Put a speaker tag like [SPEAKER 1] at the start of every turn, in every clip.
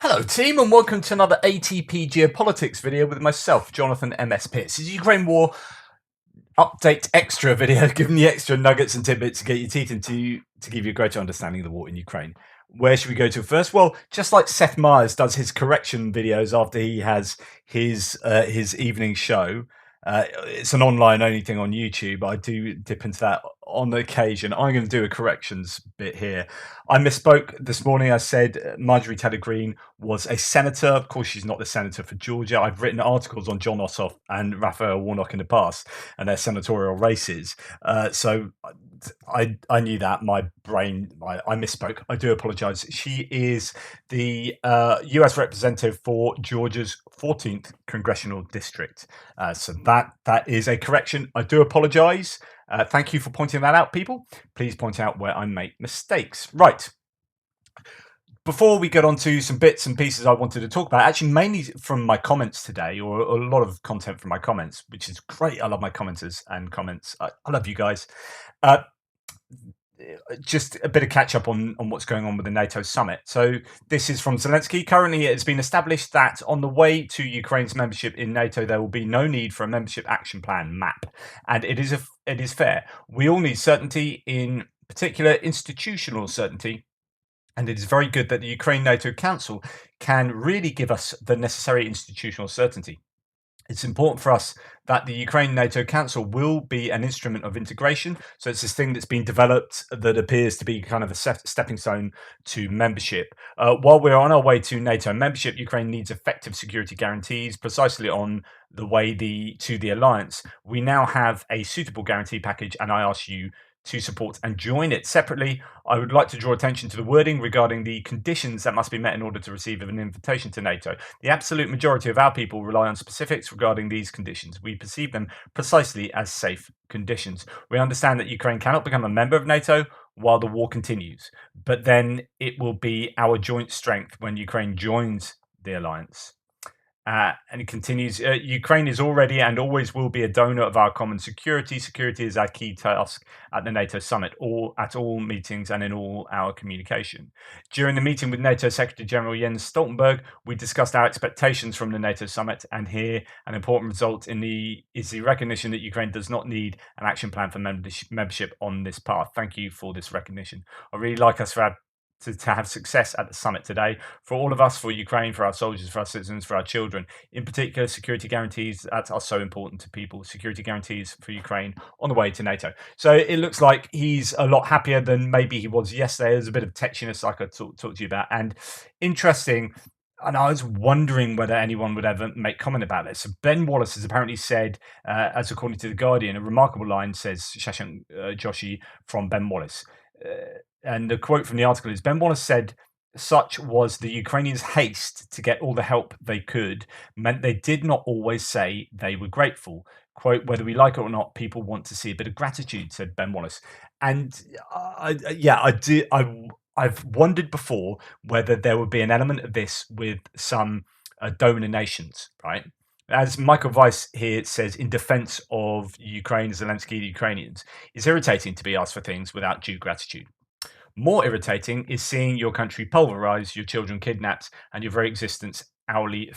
[SPEAKER 1] Hello team and welcome to another ATP Geopolitics video with myself, Jonathan MS Pitts. This is Ukraine War Update Extra video, giving you extra nuggets and tidbits to get your teeth into to give you a greater understanding of the war in Ukraine. Where should we go to first? Well, just like Seth Meyers does his correction videos after he has his evening show, it's an online only thing on YouTube. I do dip into that on occasion. I'm going to do a corrections bit here. I misspoke this morning. I said Marjorie Taylor Greene was a senator. Of course, she's not the senator for Georgia. I've written articles on John Ossoff and Raphael Warnock in the past and their senatorial races. So I knew that. My brain, I misspoke. I do apologise. She is the US representative for Georgia's 14th congressional district. So that is a correction. I do apologise. Thank you for pointing that out, people. Please point out where I make mistakes. Right. Before we get on to some bits and pieces I wanted to talk about, actually mainly from my comments today, or a lot of content from my comments, which is great. I love my commenters and comments. I love you guys. Just a bit of catch up on what's going on with the NATO summit. So this is from Zelensky. Currently, it has been established that on the way to Ukraine's membership in NATO, there will be no need for a membership action plan map, and it is fair. We all need certainty, in particular institutional certainty. And it is very good that the Ukraine NATO Council can really give us the necessary institutional certainty. It's important for us that the Ukraine NATO Council will be an instrument of integration. So it's this thing that's been developed that appears to be kind of a stepping stone to membership. While we're on our way to NATO membership, Ukraine needs effective security guarantees precisely on the way to the alliance. We now have a suitable guarantee package, and I ask you to support and join it. Separately, I would like to draw attention to the wording regarding the conditions that must be met in order to receive an invitation to NATO. The absolute majority of our people rely on specifics regarding these conditions. We perceive them precisely as safe conditions. We understand that Ukraine cannot become a member of NATO while the war continues, but then it will be our joint strength when Ukraine joins the alliance. And it continues, Ukraine is already and always will be a donor of our common security. Security is our key task at the NATO summit, at all meetings and in all our communication. During the meeting with NATO Secretary General Jens Stoltenberg, we discussed our expectations from the NATO summit, and here an important result is the recognition that Ukraine does not need an action plan for membership on this path. Thank you for this recognition. I really like us to have success at the summit today, for all of us, for Ukraine, for our soldiers, for our citizens, for our children. In particular, security guarantees that are so important to people. Security guarantees for Ukraine on the way to NATO. So it looks like he's a lot happier than maybe he was yesterday. There's a bit of tetchiness like I talked to you about. And interesting, and I was wondering whether anyone would ever make comment about this. So Ben Wallace has apparently said, as according to The Guardian, a remarkable line, says Shashank Joshi from Ben Wallace. And the quote from the article is, Ben Wallace said, such was the Ukrainians' haste to get all the help they could, meant they did not always say they were grateful. Quote, whether we like it or not, people want to see a bit of gratitude, said Ben Wallace. And I've wondered before whether there would be an element of this with some donor nations, right? As Michael Weiss here says, in defense of Ukraine, Zelensky, the Ukrainians, it's irritating to be asked for things without due gratitude. More irritating is seeing your country pulverized, your children kidnapped, and your very existence hourly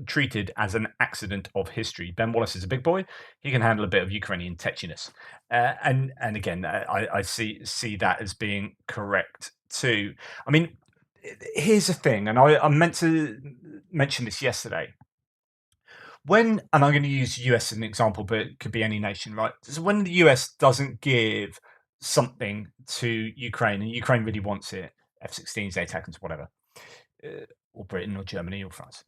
[SPEAKER 1] treated as an accident of history. Ben Wallace is a big boy. He can handle a bit of Ukrainian tetchiness. And again, I see that as being correct too. I mean, here's the thing, and I meant to mention this yesterday. And I'm going to use US as an example, but it could be any nation, right? So when the US doesn't give something to Ukraine, and Ukraine really wants it, F-16s, ATACMS, whatever, or Britain or Germany or France,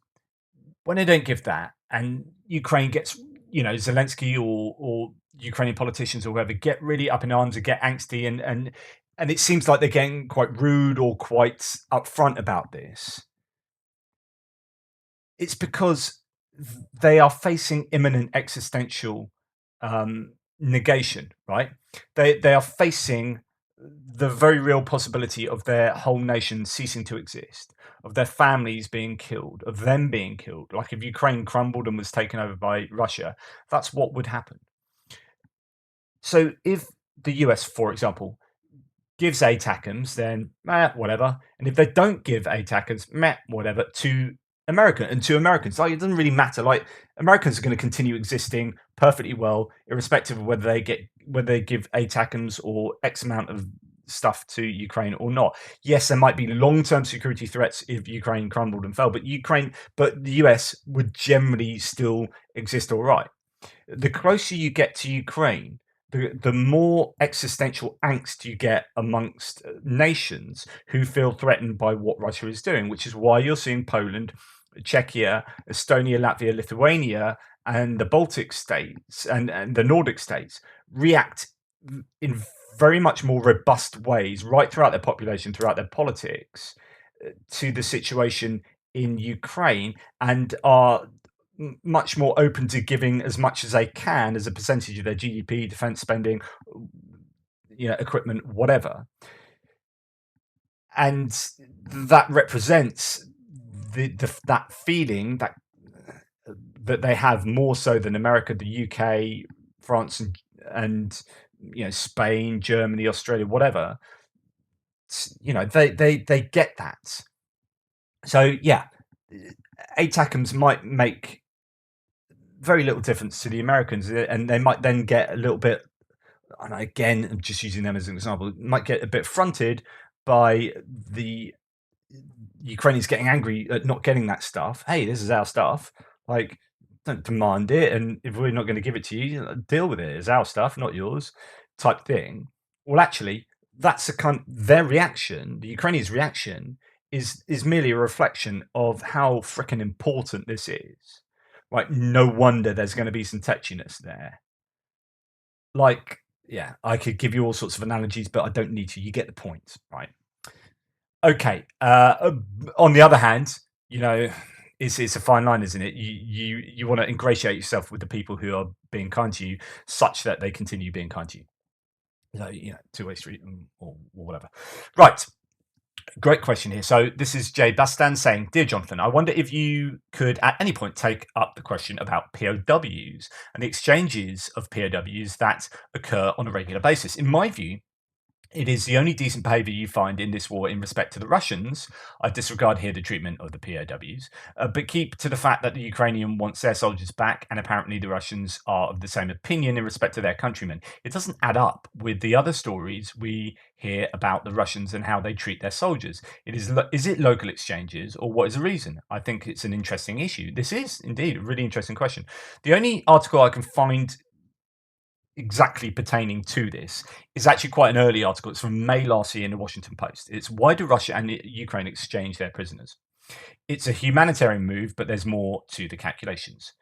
[SPEAKER 1] when they don't give that, and Ukraine gets, Zelensky or Ukrainian politicians or whoever get really up in arms and get angsty, and it seems like they're getting quite rude or quite upfront about this. It's because they are facing imminent existential negation, right? They are facing the very real possibility of their whole nation ceasing to exist, of their families being killed, of them being killed. Like if Ukraine crumbled and was taken over by Russia, that's what would happen. So if the US, for example, gives ATACMS, then whatever. And if they don't give ATACMS, whatever, to America and to Americans. Like, it doesn't really matter. Like, Americans are going to continue existing perfectly well, irrespective of whether they give ATACMS or X amount of stuff to Ukraine or not. Yes, there might be long-term security threats if Ukraine crumbled and fell, but the US would generally still exist all right. The closer you get to Ukraine, the more existential angst you get amongst nations who feel threatened by what Russia is doing, which is why you're seeing Poland, Czechia, Estonia, Latvia, Lithuania, and the Baltic states and the Nordic states react in very much more robust ways right throughout their population, throughout their politics, to the situation in Ukraine, and are much more open to giving as much as they can as a percentage of their GDP, defense spending, equipment, whatever. And that represents that feeling that they have more so than America, the UK, France, and Spain, Germany, Australia, whatever. They get that. So yeah, ATACMS might make very little difference to the Americans, and they might then get a little bit. And again, I'm just using them as an example, might get a bit fronted by the Ukrainians getting angry at not getting that stuff. Hey, this is our stuff. Like, don't demand it, and if we're not going to give it to you, deal with it. It's our stuff, not yours, type thing. Well, actually, that's their reaction. The Ukrainians' reaction is merely a reflection of how freaking important this is. Like, no wonder there's going to be some tetchiness there. Like, yeah, I could give you all sorts of analogies, but I don't need to. You get the point, right? Okay. On the other hand, it's a fine line, isn't it? You want to ingratiate yourself with the people who are being kind to you, such that they continue being kind to you. Two-way street or whatever. Right. Great question here. So this is Jay Bastan saying, "Dear Jonathan, I wonder if you could at any point take up the question about POWs and the exchanges of POWs that occur on a regular basis. In my view, it is the only decent behaviour you find in this war in respect to the Russians. I disregard here the treatment of the POWs, but keep to the fact that the Ukrainian wants their soldiers back, and apparently the Russians are of the same opinion in respect to their countrymen. It doesn't add up with the other stories we hear about the Russians and how they treat their soldiers. Is it local exchanges, or what is the reason? I think it's an interesting issue." This is indeed a really interesting question. The only article I can find exactly pertaining to this is actually quite an early article. It's from May last year in the Washington Post. It's "Why do Russia and Ukraine exchange their prisoners?" It's a humanitarian move, but there's more to the calculations.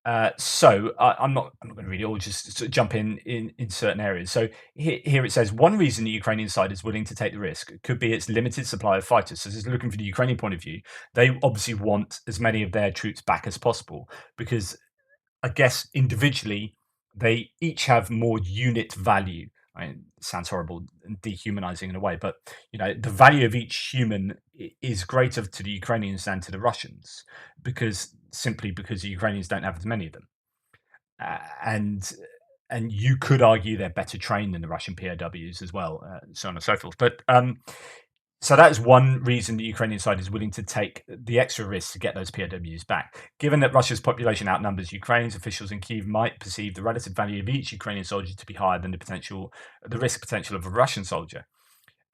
[SPEAKER 1] I'm not going to read it all, just sort of jump in certain areas. So here it says, "One reason the Ukrainian side is willing to take the risk could be its limited supply of fighters." So just looking from the Ukrainian point of view, they obviously want as many of their troops back as possible, because I guess individually they each have more unit value. I mean, it sounds horrible and dehumanizing in a way, but the value of each human is greater to the Ukrainians than to the Russians, simply because the Ukrainians don't have as many of them, and you could argue they're better trained than the Russian POWs as well, so on and so forth. But so that is one reason the Ukrainian side is willing to take the extra risk to get those POWs back. Given that Russia's population outnumbers Ukraine's, officials in Kyiv might perceive the relative value of each Ukrainian soldier to be higher than the risk potential of a Russian soldier.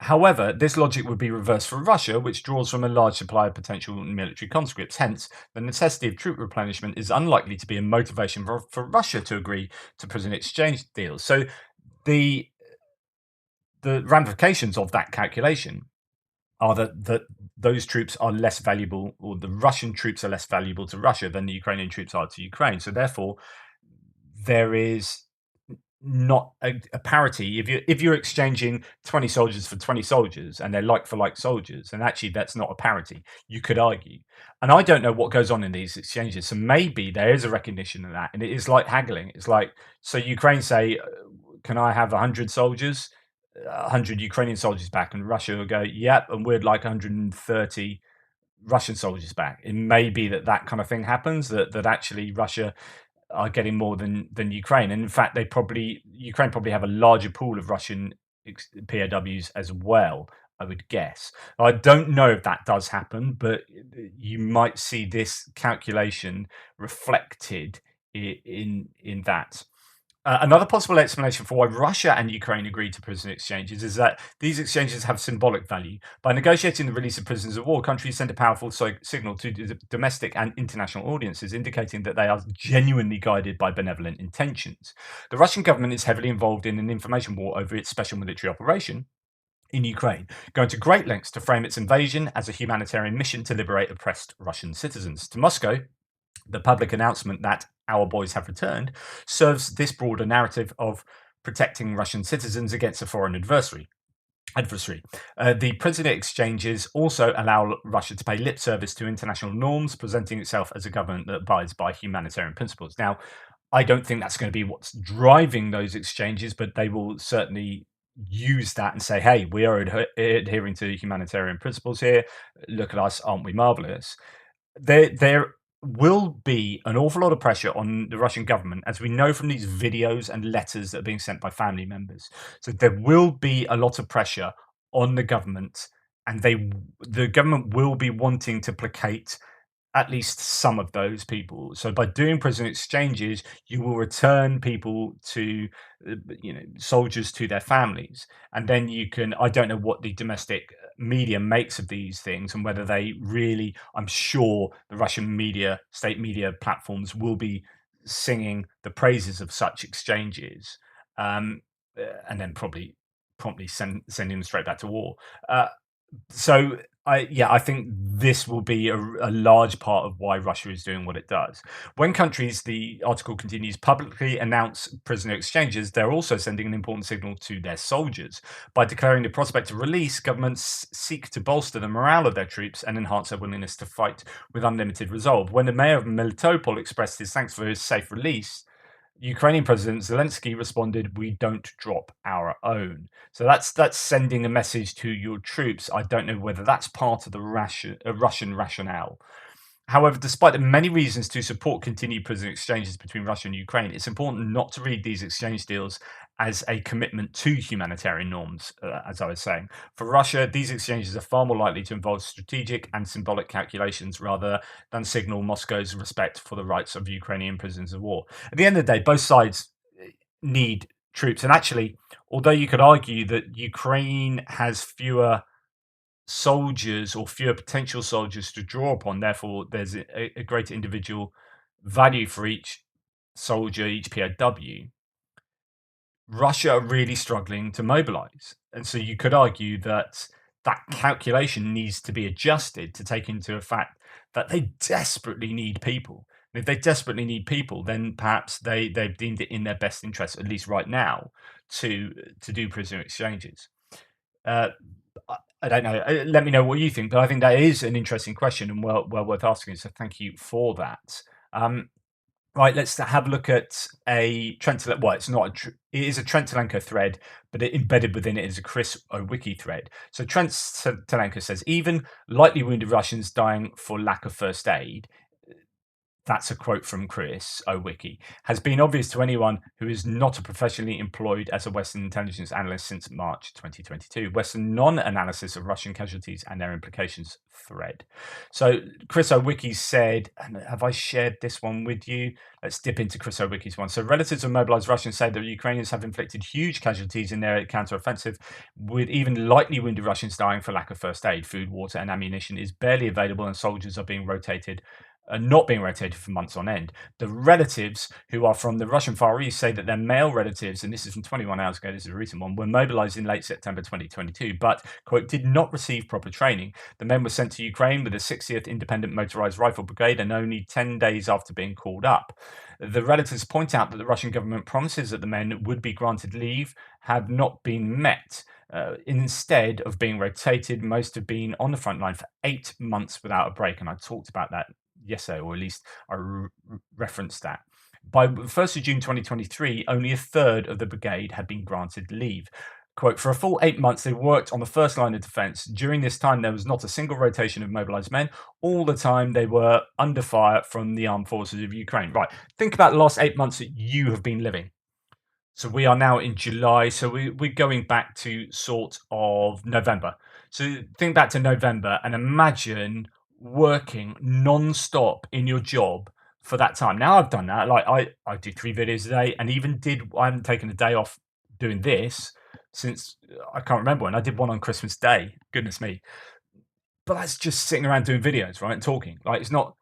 [SPEAKER 1] However, this logic would be reversed for Russia, which draws from a large supply of potential military conscripts. Hence, the necessity of troop replenishment is unlikely to be a motivation for Russia to agree to prison exchange deals. So the ramifications of that calculation are that those troops are less valuable, or the Russian troops are less valuable to Russia than the Ukrainian troops are to Ukraine. So therefore, there is not a parity. If you're exchanging 20 soldiers for 20 soldiers and they're like for like soldiers, and actually that's not a parity, you could argue. And I don't know what goes on in these exchanges. So maybe there is a recognition of that, and it is like haggling. It's like, so Ukraine say, "Can I have 100 soldiers?" 100 Ukrainian soldiers back, and Russia will go, "Yep," and we'd like 130 Russian soldiers back. It may be that kind of thing happens, that actually Russia are getting more than Ukraine, and in fact Ukraine probably have a larger pool of Russian POWs as well, I would guess. I don't know if that does happen, but you might see this calculation reflected in that. Another possible explanation for why Russia and Ukraine agreed to prisoner exchanges is that these exchanges have symbolic value. By negotiating the release of prisoners of war, countries send a powerful signal to domestic and international audiences, indicating that they are genuinely guided by benevolent intentions. The Russian government is heavily involved in an information war over its special military operation in Ukraine, going to great lengths to frame its invasion as a humanitarian mission to liberate oppressed Russian citizens. To Moscow, the public announcement that our boys have returned serves this broader narrative of protecting Russian citizens against a foreign adversary. The prisoner exchanges also allow Russia to pay lip service to international norms, presenting itself as a government that abides by humanitarian principles. Now, I don't think that's going to be what's driving those exchanges, but they will certainly use that and say, hey, we are adhering to humanitarian principles here. Look at us, aren't we marvelous? There will be an awful lot of pressure on the Russian government, as we know from these videos and letters that are being sent by family members. So there will be a lot of pressure on the government, and the government will be wanting to placate at least some of those people. So by doing prisoner exchanges, you will return people to, soldiers to their families, and then you can. I don't know what the domestic media makes of these things and whether they really. I'm sure the Russian media, state media platforms, will be singing the praises of such exchanges, and then probably promptly sending them straight back to war. Uh, so I think this will be a large part of why Russia is doing what it does. When countries, the article continues, publicly announce prisoner exchanges, they're also sending an important signal to their soldiers. By declaring the prospect of release, governments seek to bolster the morale of their troops and enhance their willingness to fight with unlimited resolve. When the mayor of Melitopol expressed his thanks for his safe release, Ukrainian President Zelensky responded, "We don't drop our own." So that's sending a message to your troops. I don't know whether that's part of the Russian rationale. However, despite the many reasons to support continued prisoner exchanges between Russia and Ukraine, it's important not to read these exchange deals as a commitment to humanitarian norms, as I was saying. For Russia, these exchanges are far more likely to involve strategic and symbolic calculations rather than signal Moscow's respect for the rights of Ukrainian prisoners of war. At the end of the day, both sides need troops. And actually, although you could argue that Ukraine has fewer soldiers or fewer potential soldiers to draw upon. Therefore, there's a greater individual value for each soldier, each POW. Russia are really struggling to mobilize. And so you could argue that that calculation needs to be adjusted to take into effect that they desperately need people. And if they desperately need people, then perhaps they've deemed it in their best interest, at least right now, to do prisoner exchanges. Uh, I don't know. Let me know what you think, but I think that is an interesting question and well worth asking. So thank you for that. Um, right, let's have a look at a Trent. Well, it's not. It is a Trent Telenko thread, but embedded within it is a Chris Owicki thread. So Trent Telenko says, even lightly wounded Russians dying for lack of first aid, that's a quote from Chris Owicki, has been obvious to anyone who is not a professionally employed as a Western intelligence analyst since March 2022. Western non-analysis of Russian casualties and their implications thread. So Chris Owicki said, and have I shared this one with you? Let's dip into Chris Owicki's one. So relatives of mobilized Russians say that Ukrainians have inflicted huge casualties in their counteroffensive, with even lightly wounded Russians dying for lack of first aid. Food, water, and ammunition is barely available, and soldiers are being rotated not being rotated for months on end. The relatives who are from the Russian Far East say that their male relatives, and this is from 21 hours ago, this is a recent one, were mobilized in late September 2022, but, quote, did not receive proper training. The men were sent to Ukraine with the 60th Independent Motorized Rifle Brigade and only 10 days after being called up. The relatives point out that the Russian government promises that the men would be granted leave have not been met. Instead of being rotated, most have been on the front line for 8 months without a break, and I talked about that yesterday, or at least I referenced that. By the 1st of June 2023, only a third of the brigade had been granted leave. Quote, for a full 8 months, they worked on the first line of defense. During this time, there was not a single rotation of mobilized men. All the time, they were under fire from the armed forces of Ukraine. Right. Think about the last 8 months that you have been living. So we are now in July. So we're going back to sort of November. So think back to November and imagine working non-stop in your job for that time. Now I've done that. Like I do 3 videos a day, and even did I haven't taken a day off doing this since I can't remember when. I did one on Christmas Day. Goodness me. But that's just sitting around doing videos, right? And talking. Like it's not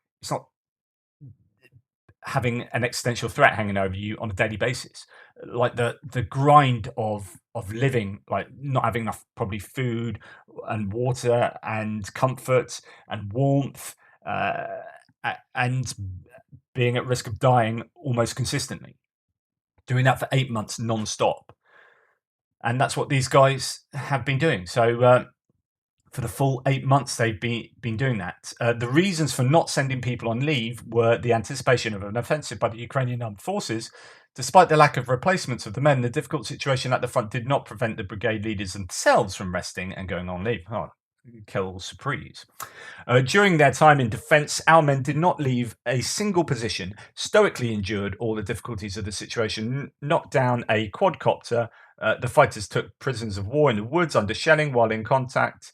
[SPEAKER 1] having an existential threat hanging over you on a daily basis. Like the grind of living, like not having enough probably food and water and comfort and warmth, uh, and being at risk of dying almost consistently. Doing that for 8 months non-stop, and that's what these guys have been doing. So for the full 8 months they've been doing that. The reasons for not sending people on leave were the anticipation of an offensive by the Ukrainian armed forces. Despite the lack of replacements of the men, the difficult situation at the front did not prevent the brigade leaders themselves from resting and going on leave. Oh, quelle surprise. During their time in defence, our men did not leave a single position, stoically endured all the difficulties of the situation, knocked down a quadcopter. The fighters took prisoners of war in the woods under shelling while in contact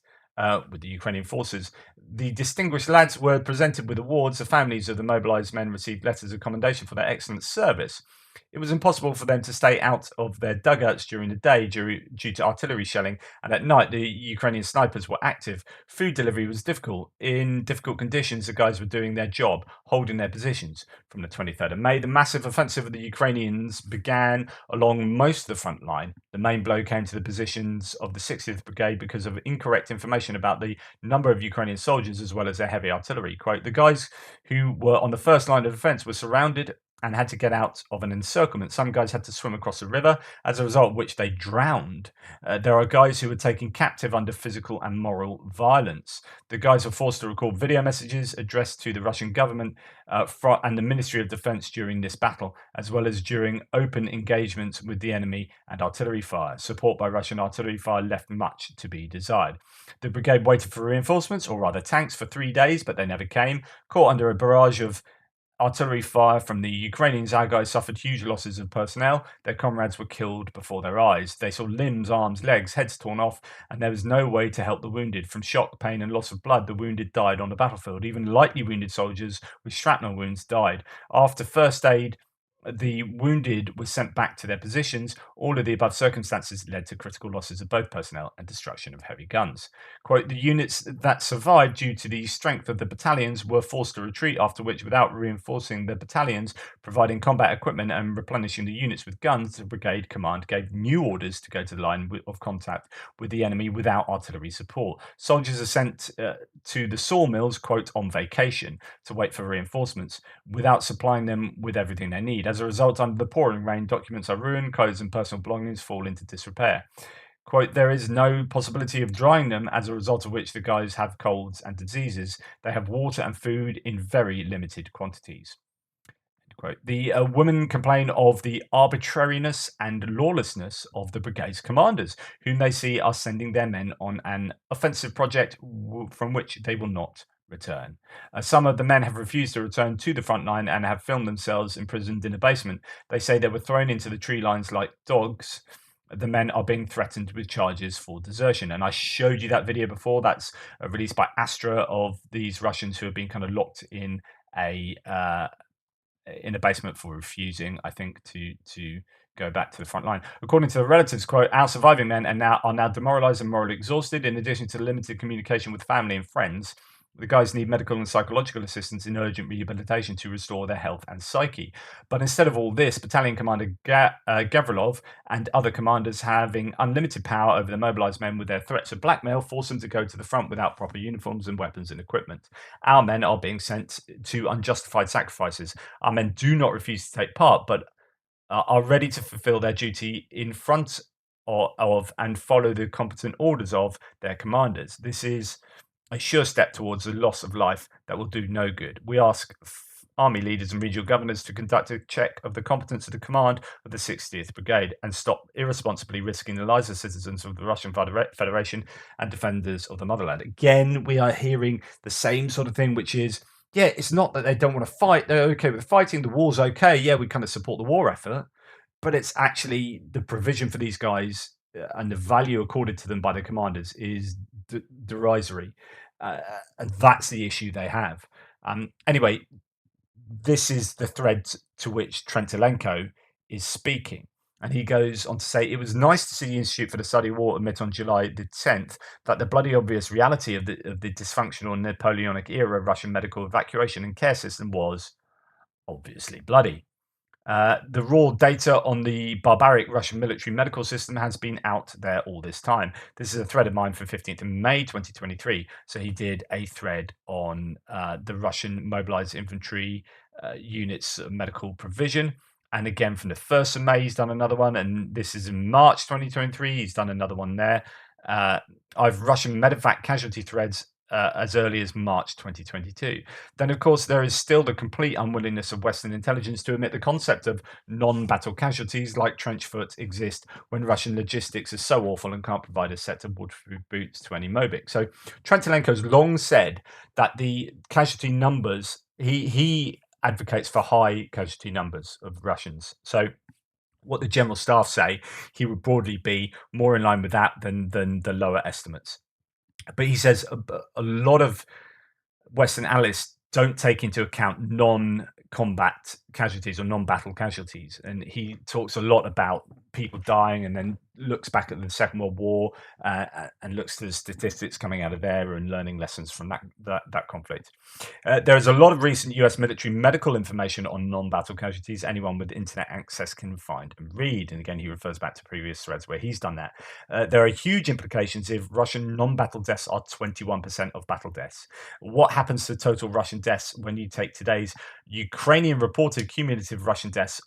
[SPEAKER 1] with the Ukrainian forces. The distinguished lads were presented with awards. The families of the mobilised men received letters of commendation for their excellent service. It was impossible for them to stay out of their dugouts during the day due to artillery shelling, and at night the Ukrainian snipers were active. Food delivery was difficult. In difficult conditions, the guys were doing their job, holding their positions. From the 23rd of May, the massive offensive of the Ukrainians began along most of the front line. The main blow came to the positions of the 60th Brigade because of incorrect information about the number of Ukrainian soldiers as well as their heavy artillery. Quote, the guys who were on the first line of defense were surrounded and had to get out of an encirclement. Some guys had to swim across the river, as a result of which they drowned. There are guys who were taken captive under physical and moral violence. The guys were forced to record video messages addressed to the Russian government and the Ministry of Defense during this battle, as well as during open engagements with the enemy and artillery fire. Support by Russian artillery fire left much to be desired. The brigade waited for reinforcements, or rather tanks, for 3 days, but they never came. Caught under a barrage of artillery fire from the Ukrainians, our guys suffered huge losses of personnel. Their comrades were killed before their eyes. They saw limbs, arms, legs, heads torn off, and there was no way to help the wounded. From shock, pain, and loss of blood, the wounded died on the battlefield. Even lightly wounded soldiers with shrapnel wounds died. After first aid, the wounded were sent back to their positions. All of the above circumstances led to critical losses of both personnel and destruction of heavy guns. Quote, the units that survived due to the strength of the battalions were forced to retreat, after which, without reinforcing the battalions, providing combat equipment and replenishing the units with guns, the brigade command gave new orders to go to the line of contact with the enemy without artillery support. Soldiers are sent to the sawmills, quote, on vacation to wait for reinforcements, without supplying them with everything they need. As a result, under the pouring rain, documents are ruined, clothes and personal belongings fall into disrepair. Quote, there is no possibility of drying them, as a result of which the guys have colds and diseases. They have water and food in very limited quantities. Quote, the women complain of the arbitrariness and lawlessness of the brigade's commanders, whom they see are sending their men on an offensive project from which they will not return. Some of the men have refused to return to the front line and have filmed themselves imprisoned in a basement. They say they were thrown into the tree lines like dogs. The men are being threatened with charges for desertion. And I showed you that video before. That's released by Astra, of these Russians who have been kind of locked in a basement for refusing, I think, to go back to the front line. According to the relatives, quote, our surviving men are now demoralized and morally exhausted. In addition to limited communication with family and friends, the guys need medical and psychological assistance in urgent rehabilitation to restore their health and psyche. But instead of all this, Battalion Commander Gavrilov and other commanders, having unlimited power over the mobilized men with their threats of blackmail, force them to go to the front without proper uniforms and weapons and equipment. Our men are being sent to unjustified sacrifices. Our men do not refuse to take part, but are ready to fulfill their duty in front of and follow the competent orders of their commanders. This is a sure step towards the loss of life that will do no good. We ask army leaders and regional governors to conduct a check of the competence of the command of the 60th Brigade and stop irresponsibly risking the lives of citizens of the Russian Federation and defenders of the motherland. Again, we are hearing the same sort of thing, which is, yeah, it's not that they don't want to fight. They're okay with fighting. The war's okay. Yeah, we kind of support the war effort. but it's actually the provision for these guys and the value accorded to them by the commanders is derisory, and that's the issue they have. Anyway, this is the thread to which Trentilenko is speaking. And he goes on to say, it was nice to see the Institute for the Study of War admit on July the 10th that the bloody obvious reality of the dysfunctional Napoleonic era Russian medical evacuation and care system was obviously bloody. The raw data on the barbaric Russian military medical system has been out there all this time. This is a thread of mine from 15th of May 2023. So he did a thread on the Russian mobilized infantry units of medical provision. And again, from the 1st of May, he's done another one. And this is in March 2023. He's done another one there. I've Russian medevac casualty threads as early as March 2022. Then, of course, there is still the complete unwillingness of Western intelligence to admit the concept of non-battle casualties like trench foot exist when Russian logistics are so awful and can't provide a set of waterproof boots to any Mobik. So Trentilenko's long said that the casualty numbers, he advocates for high casualty numbers of Russians. So what the general staff say, he would broadly be more in line with that than the lower estimates. But he says a lot of Western analysts don't take into account non-combat casualties or non-battle casualties, and he talks a lot about people dying, and then looks back at the Second World War and looks to the statistics coming out of there and learning lessons from that conflict. There is a lot of recent US military medical information on non-battle casualties. Anyone with internet access can find and read. And again, he refers back to previous threads where he's done that. There are huge implications if Russian non-battle deaths are 21% of battle deaths. What happens to total Russian deaths when you take today's Ukrainian reported cumulative Russian deaths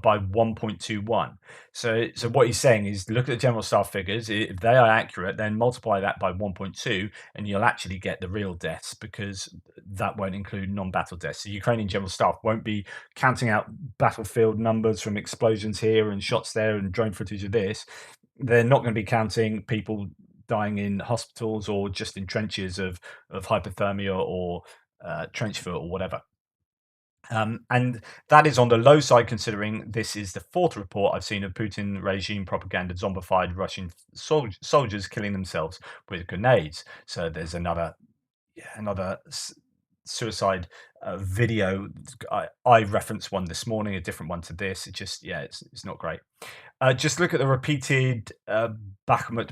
[SPEAKER 1] by 1.21? So what he's saying is, look at the general staff figures. If they are accurate, then multiply that by 1.2, and you'll actually get the real deaths, because that won't include non-battle deaths. The Ukrainian general staff won't be counting out battlefield numbers from explosions here and shots there and drone footage of this. They're not going to be counting people dying in hospitals or just in trenches of hypothermia or trench foot or whatever. And that is on the low side, considering this is the fourth report I've seen of Putin regime propaganda zombified Russian soldiers killing themselves with grenades. So there's another suicide video. I referenced one this morning, a different one to this. It just, it's not great. Just look at the repeated Bakhmut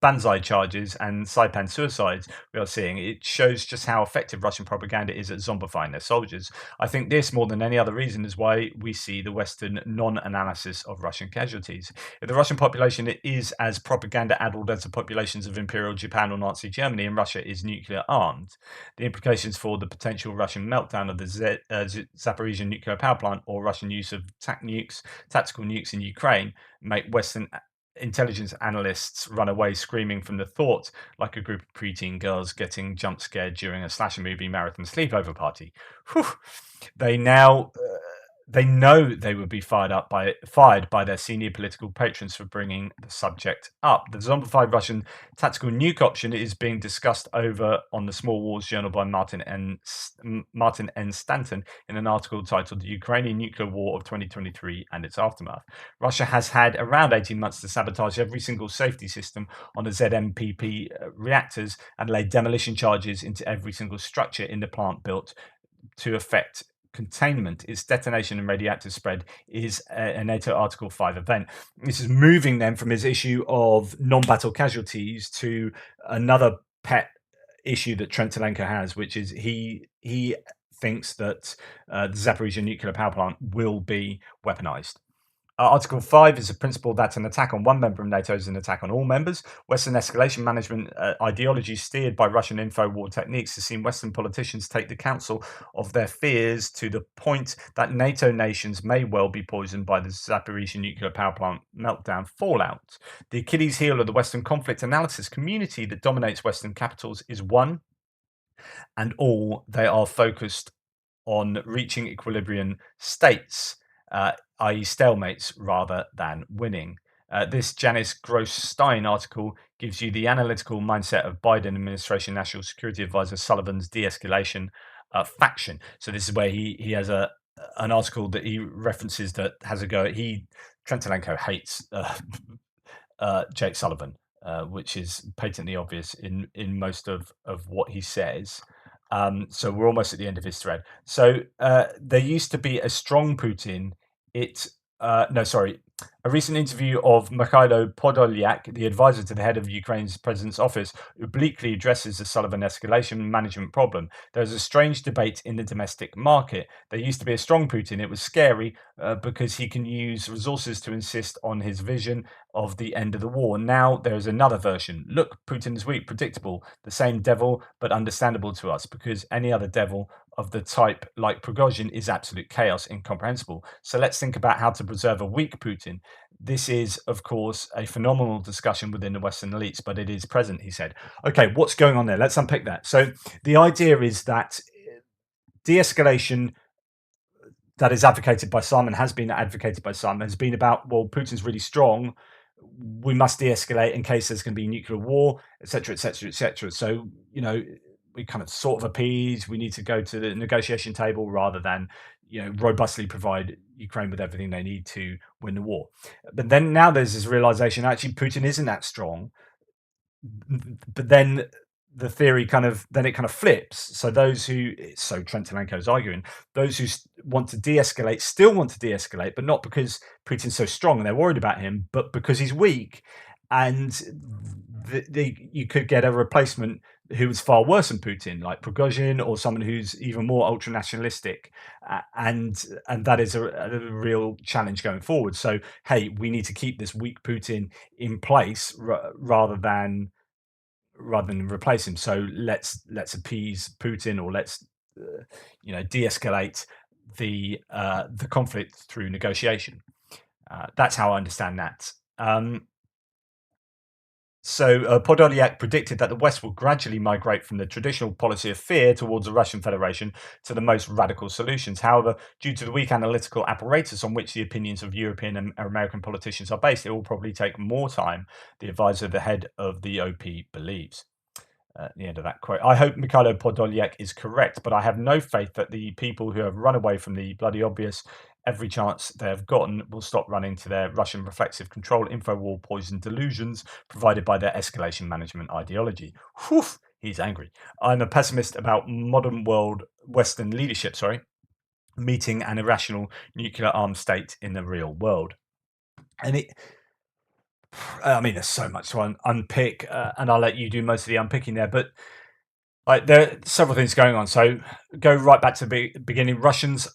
[SPEAKER 1] Banzai charges and Saipan suicides we are seeing. It shows just how effective Russian propaganda is at zombifying their soldiers. I think this, more than any other reason, is why we see the Western non-analysis of Russian casualties. If the Russian population is as propaganda-addled as the populations of Imperial Japan or Nazi Germany, and Russia is nuclear armed, the implications for the potential Russian meltdown of the Zaporizhzhia nuclear power plant or Russian use of tactical nukes in Ukraine make Western intelligence analysts run away screaming from the thought, like a group of preteen girls getting jump scared during a slasher movie marathon sleepover party. Whew. They know they would be fired by their senior political patrons for bringing the subject up. The zombified Russian tactical nuke option is being discussed over on the Small Wars Journal by Martin N. Stanton in an article titled "The Ukrainian Nuclear War of 2023 and Its Aftermath." Russia has had around 18 months to sabotage every single safety system on the ZMPP reactors and lay demolition charges into every single structure in the plant built to effect containment. Its detonation and radioactive spread is a NATO Article 5 event. This is moving them from his issue of non-battle casualties to another pet issue that Trentilenko has, which is he thinks that the Zaporizhzhia nuclear power plant will be weaponized. Article 5 is a principle that an attack on one member of NATO is an attack on all members. Western escalation management ideology steered by Russian info war techniques has seen Western politicians take the counsel of their fears to the point that NATO nations may well be poisoned by the Zaporizhzhia nuclear power plant meltdown fallout. The Achilles heel of the Western conflict analysis community that dominates Western capitals is one and all, they are focused on reaching equilibrium states, i.e. stalemates, rather than winning. This Janice Gross-Stein article gives you the analytical mindset of Biden administration National Security Advisor Sullivan's de-escalation faction. So this is where he has a an article that he references that has a go at Trentelenko hates Jake Sullivan, which is patently obvious in most of what he says. So we're almost at the end of his thread. So there used to be a strong Putin. It no, sorry. A recent interview of Mikhailo Podolyak, the advisor to the head of Ukraine's president's office, obliquely addresses the Sullivan escalation management problem. There's a strange debate in the domestic market. There used to be a strong Putin. It was scary because he can use resources to insist on his vision of the end of the war. Now there is another version. Look, Putin is weak, predictable, the same devil, but understandable to us because any other devil of the type like Prigozhin is absolute chaos, incomprehensible. So let's think about how to preserve a weak Putin. This is, of course, a phenomenal discussion within the Western elites, but it is present, he said. Okay, what's going on there? Let's unpick that. So the idea is that de escalation that is advocated by some and has been advocated by some has been about, well, Putin's really strong. We must de-escalate in case there's going to be nuclear war, etc., etc., etc. So, we kind of sort of appease. We need to go to the negotiation table rather than, robustly provide Ukraine with everything they need to win the war. But then now there's this realization actually Putin isn't that strong. But then the theory kind of flips. So Trentelenko is arguing those who want to de-escalate still want to de-escalate, but not because Putin's so strong and they're worried about him, but because he's weak, and you could get a replacement who is far worse than Putin, like Prigozhin, or someone who's even more ultra nationalistic, and that is a real challenge going forward. So, hey, we need to keep this weak Putin in place rather than replace him. So let's appease Putin, or let's de-escalate the conflict through negotiation. That's how I understand that. So Podolyak predicted that the West will gradually migrate from the traditional policy of fear towards the Russian Federation to the most radical solutions. However, due to the weak analytical apparatus on which the opinions of European and American politicians are based, it will probably take more time, the advisor, the head of the OP, believes. At the end of that quote. I hope Mikhailo Podolyak is correct, but I have no faith that the people who have run away from the bloody obvious every chance they have gotten will stop running to their Russian reflexive control, info-war, poison delusions provided by their escalation management ideology. Whew, he's angry. I'm a pessimist about modern world Western leadership, meeting an irrational nuclear armed state in the real world. And there's so much to unpick, and I'll let you do most of the unpicking there. But there are several things going on. So go right back to the beginning. Russians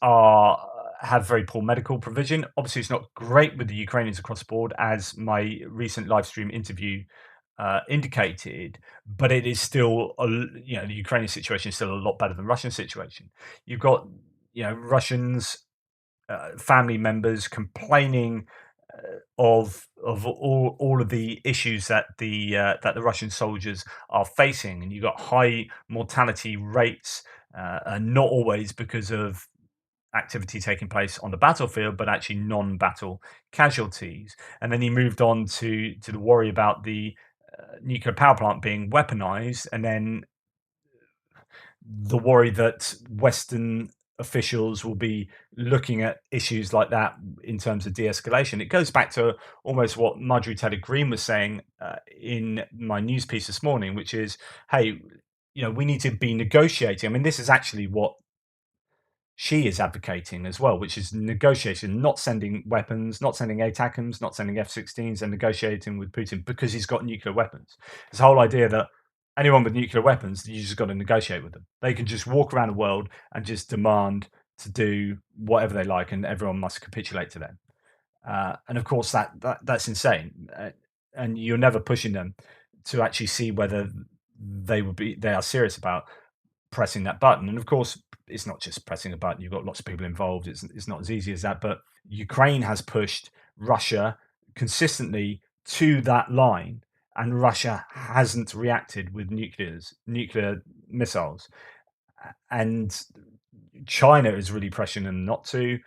[SPEAKER 1] have very poor medical provision. Obviously, it's not great with the Ukrainians across the board, as my recent live stream interview indicated. But it is still, the Ukrainian situation is still a lot better than the Russian situation. You've got, Russians, family members complaining of all of the issues that the Russian soldiers are facing, and you've got high mortality rates, and not always because of activity taking place on the battlefield, but actually non-battle casualties. And then he moved on to the worry about the nuclear power plant being weaponized, and then the worry that Western officials will be looking at issues like that in terms of de-escalation. It goes back to almost what Marjorie Taylor Greene was saying in my news piece this morning, which is, hey, we need to be negotiating. I mean, this is actually what she is advocating as well, which is negotiation, not sending weapons, not sending ATACMS, not sending F-16s, and negotiating with Putin because he's got nuclear weapons. This whole idea that anyone with nuclear weapons, you just got to negotiate with them. They can just walk around the world and just demand to do whatever they like, and everyone must capitulate to them. And of course, that's insane. And you're never pushing them to actually see whether they are serious about pressing that button. And of course, it's not just pressing a button. You've got lots of people involved. It's not as easy as that. But Ukraine has pushed Russia consistently to that line, and Russia hasn't reacted with nuclear missiles. And China is really pressuring them not to.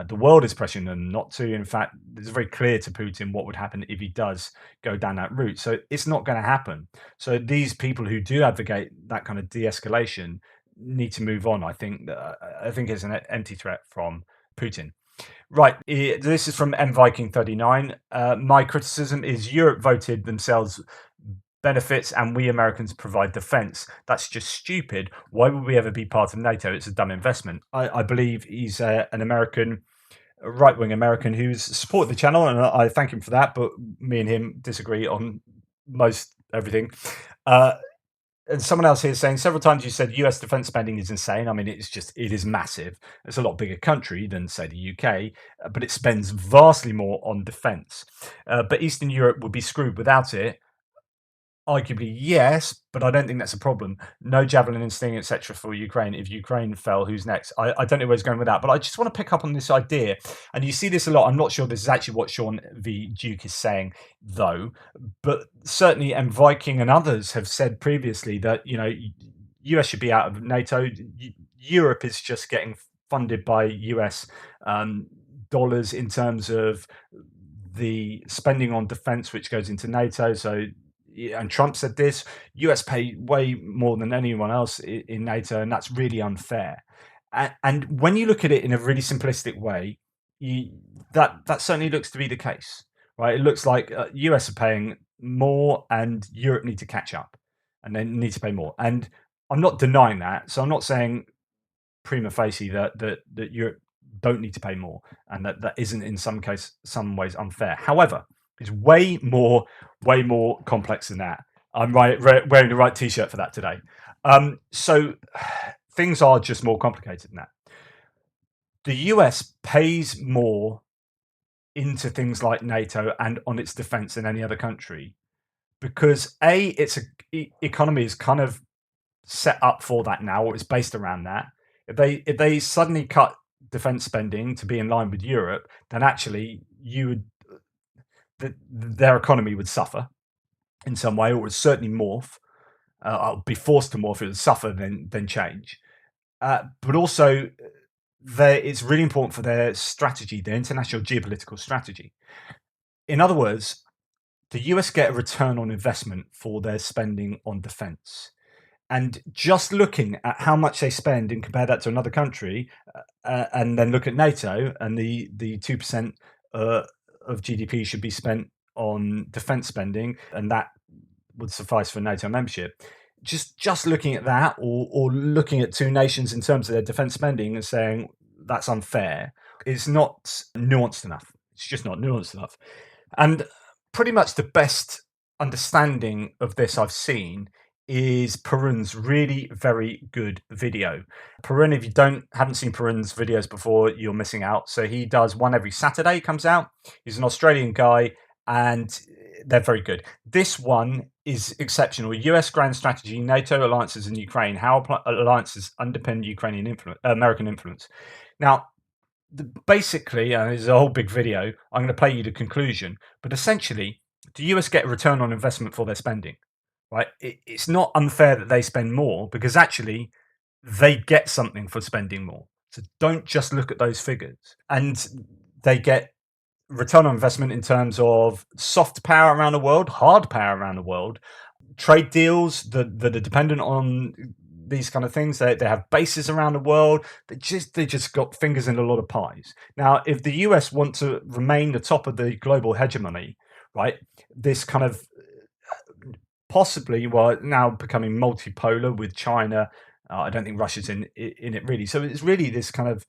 [SPEAKER 1] The world is pressuring them not to. In fact, it's very clear to Putin what would happen if he does go down that route. So it's not going to happen. So these people who do advocate that kind of de-escalation need to move on. I think it's an empty threat from Putin. Right, this is from mviking39. My criticism is Europe voted themselves benefits and we Americans provide defense. That's just stupid. Why would we ever be part of NATO? It's a dumb investment. I believe he's an American, a right-wing American who's supported the channel, and I thank him for that, but me and him disagree on most everything. And someone else here is saying several times you said US defense spending is insane. I mean, it is massive. It's a lot bigger country than, say, the UK, but it spends vastly more on defense. But Eastern Europe would be screwed without it. Arguably, yes, but I don't think that's a problem. No Javelin and Sting, etc. for Ukraine. If Ukraine fell, who's next? I don't know where he's going with that, but I just want to pick up on this idea. And you see this a lot. I'm not sure this is actually what Sean V. Duke is saying, though. But certainly, and Viking and others have said previously that, US should be out of NATO. Europe is just getting funded by US dollars in terms of the spending on defense, which goes into NATO. So, and Trump said this, US pay way more than anyone else in NATO, and that's really unfair. And when you look at it in a really simplistic way, that certainly looks to be the case, right? It looks like US are paying more and Europe need to catch up and they need to pay more. And I'm not denying that. So I'm not saying prima facie that Europe don't need to pay more and that isn't in some ways unfair. However, it's way more complex than that. I'm wearing the right T-shirt for that today. So things are just more complicated than that. The US pays more into things like NATO and on its defense than any other country because its economy is kind of set up for that now, or it's based around that. If they suddenly cut defense spending to be in line with Europe, then actually their economy would suffer in some way, or would certainly morph, be forced to morph. It would suffer then change. But also, it's really important for their strategy, their international geopolitical strategy. In other words, the US get a return on investment for their spending on defense. And just looking at how much they spend and compare that to another country, and then look at NATO and the 2% of GDP should be spent on defense spending, and that would suffice for NATO membership. Just looking at that, or looking at two nations in terms of their defense spending and saying that's unfair, is not nuanced enough. It's just not nuanced enough. And pretty much the best understanding of this I've seen is Perun's really very good video. Perun, if you haven't seen Perun's videos before, you're missing out. So he does one every Saturday, he comes out. He's an Australian guy and they're very good. This one is exceptional. US grand strategy, NATO alliances in Ukraine, how alliances underpin Ukrainian American influence. Now, basically, there's a whole big video. I'm going to play you the conclusion, but essentially, the US get a return on investment for their spending. Right? It's not unfair that they spend more because actually they get something for spending more. So don't just look at those figures. And they get return on investment in terms of soft power around the world, hard power around the world, trade deals that are dependent on these kind of things. They have bases around the world. They just got fingers in a lot of pies. Now, if the US want to remain the top of the global hegemony, right, this kind of possibly, now becoming multipolar with China. I don't think Russia's in it really. So it's really this kind of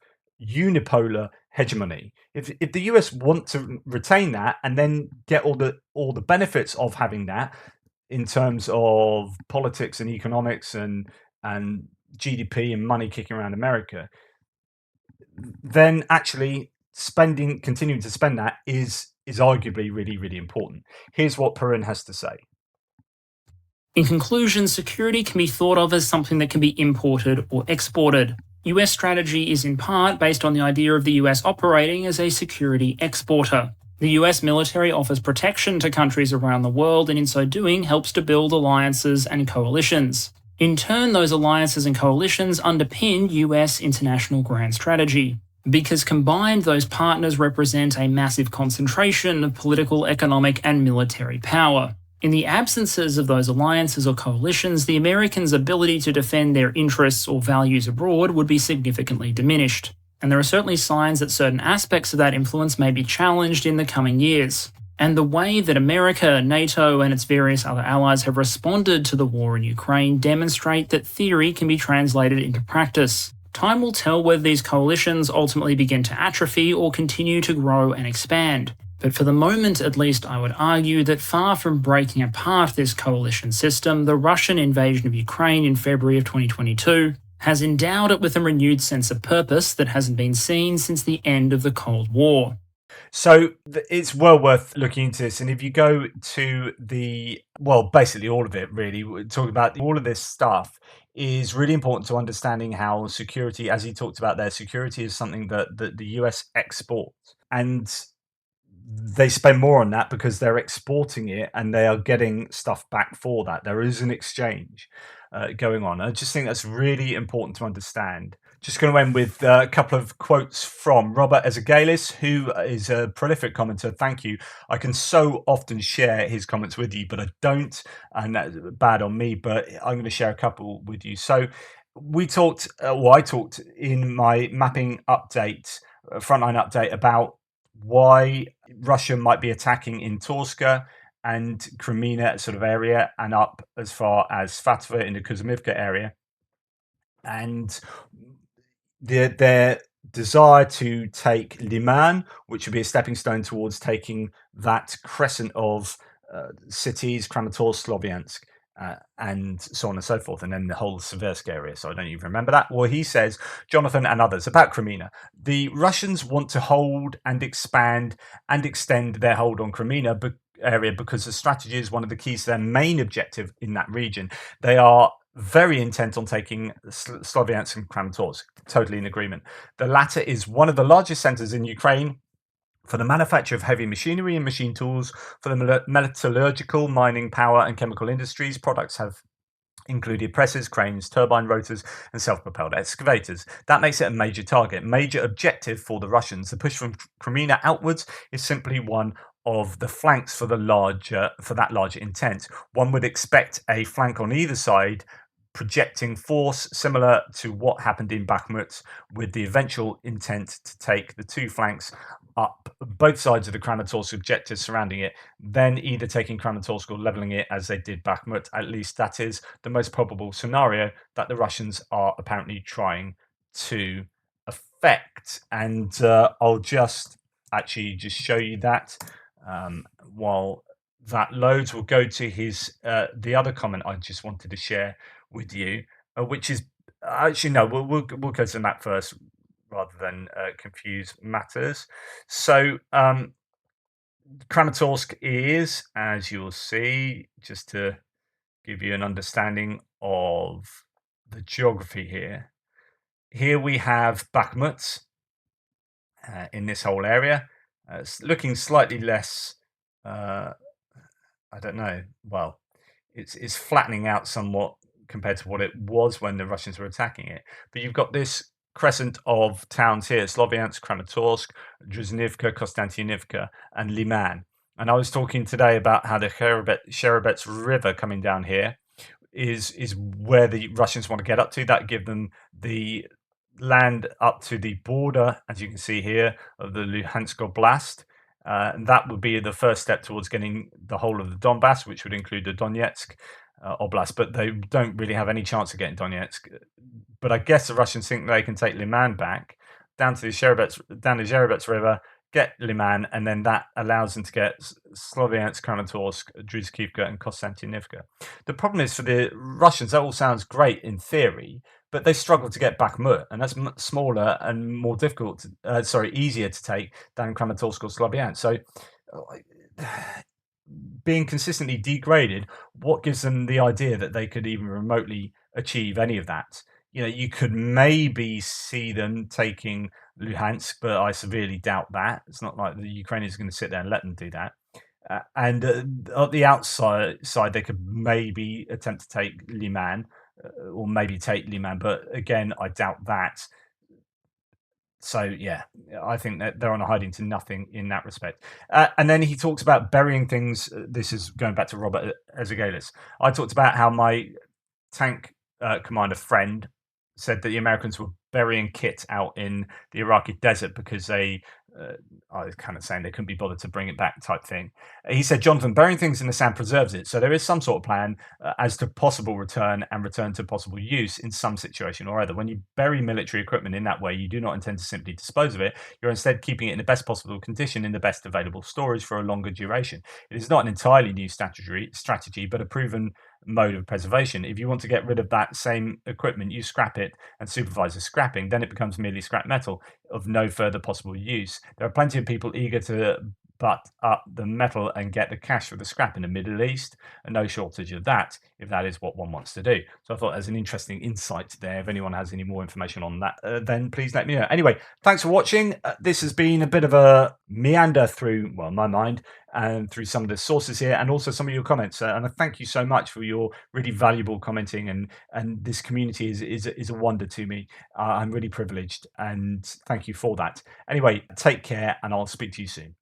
[SPEAKER 1] unipolar hegemony. If the US want to retain that and then get all the benefits of having that in terms of politics and economics and GDP and money kicking around America, then actually continuing to spend that is arguably really, really important. Here's what Perun has to say.
[SPEAKER 2] In conclusion, security can be thought of as something that can be imported or exported. US strategy is in part based on the idea of the US operating as a security exporter. The US military offers protection to countries around the world and in so doing helps to build alliances and coalitions. In turn, those alliances and coalitions underpin US international grand strategy. Because combined, those partners represent a massive concentration of political, economic, and military power. In the absences of those alliances or coalitions, the Americans' ability to defend their interests or values abroad would be significantly diminished. And there are certainly signs that certain aspects of that influence may be challenged in the coming years. And the way that America, NATO, and its various other allies have responded to the war in Ukraine demonstrate that theory can be translated into practice. Time will tell whether these coalitions ultimately begin to atrophy or continue to grow and expand. But for the moment, at least, I would argue that far from breaking apart this coalition system, the Russian invasion of Ukraine in February of 2022 has endowed it with a renewed sense of purpose that hasn't been seen since the end of the Cold War.
[SPEAKER 1] So it's well worth looking into this. And if you go to basically all of it, really, we're talking about all of this stuff is really important to understanding how security, as he talked about there, security is something that the US exports. And they spend more on that because they're exporting it and they are getting stuff back for that. There is an exchange going on. I just think that's really important to understand. Just going to end with a couple of quotes from Robert Ezagalis, who is a prolific commenter. Thank you. I can so often share his comments with you, but I don't, and that's bad on me, but I'm going to share a couple with you. So I talked in my mapping update, frontline update, about why Russia might be attacking in Torska and Crimea sort of area and up as far as Fatva in the Kuzmivka area. And their desire to take Liman, which would be a stepping stone towards taking that crescent of cities, Kramatorsk, Sloviansk, and so on and so forth, and then the whole Seversk area. So I don't even remember that. Well, he says, Jonathan and others, about Crimea. The Russians want to hold and expand and extend their hold on Crimea area because the strategy is one of the keys to their main objective in that region. They are very intent on taking Sloviansk and Kramatorsk. Totally in agreement. The latter is one of the largest centers in Ukraine for the manufacture of heavy machinery and machine tools, for the metallurgical, mining, power, and chemical industries. Products have included presses, cranes, turbine rotors, and self-propelled excavators. That makes it a major target, major objective for the Russians. The push from Crimea outwards is simply one of the flanks for that larger intent. One would expect a flank on either side projecting force similar to what happened in Bakhmut, with the eventual intent to take the two flanks up both sides of the Kramatorsk objectives surrounding it, then either taking Kramatorsk or leveling it as they did Bakhmut. At least that is the most probable scenario that the Russians are apparently trying to affect. And I'll just show you that while that loads. We'll go to the other comment I just wanted to share with you, which is actually no, we'll go to the map first rather than confuse matters. So Kramatorsk is, as you'll see, just to give you an understanding of the geography here. Here we have Bakhmut in this whole area. It's looking slightly less. I don't know. Well, it's flattening out somewhat compared to what it was when the Russians were attacking it. But you've got this crescent of towns here: Sloviansk, Kramatorsk, Druzhnivka, Konstantinivka, and Liman. And I was talking today about how the Sherebets River coming down here is where the Russians want to get up to. That give them the land up to the border, as you can see here, of the Luhansk Oblast. And that would be the first step towards getting the whole of the Donbass, which would include the Donetsk Oblast. But they don't really have any chance of getting Donetsk. But I guess the Russians think they can take Liman back down to the Sherebets River, get Liman, and then that allows them to get Sloviansk, Kramatorsk, Druzhkivka, and Konstantinivka. The problem is for the Russians, that all sounds great in theory, but they struggle to get Bakhmut, and that's smaller and more difficult, easier to take than Kramatorsk or Sloviansk. So being consistently degraded, what gives them the idea that they could even remotely achieve any of that? You know, you could maybe see them taking Luhansk, but I severely doubt that. It's not like the Ukrainians are going to sit there and let them do that. And at the outside side, they could maybe attempt to take Liman, or maybe take Liman, but again, I doubt that. So yeah, I think that they're on a hiding to nothing in that respect. And then he talks about burying things. This is going back to Robert Ezagalis. I talked about how my tank commander friend said that the Americans were burying kit out in the Iraqi desert because I was kind of saying they couldn't be bothered to bring it back type thing. He said, Jonathan, burying things in the sand preserves it. So there is some sort of plan as to possible return and return to possible use in some situation or other. When you bury military equipment in that way, you do not intend to simply dispose of it. You're instead keeping it in the best possible condition in the best available storage for a longer duration. It is not an entirely new strategy, but a proven mode of preservation. If you want to get rid of that same equipment, you scrap it and supervise the scrapping. Then it becomes merely scrap metal of no further possible use. There are plenty of people eager to butt up the metal and get the cash for the scrap in the Middle East, and no shortage of that if that is what one wants to do. So I thought there's an interesting insight there. If anyone has any more information on that, then please let me know. Anyway, thanks for watching. This has been a bit of a meander through, well, my mind and through some of the sources here and also some of your comments. And I thank you so much for your really valuable commenting, and this community is a wonder to me. I'm really privileged and thank you for that. Anyway, take care and I'll speak to you soon.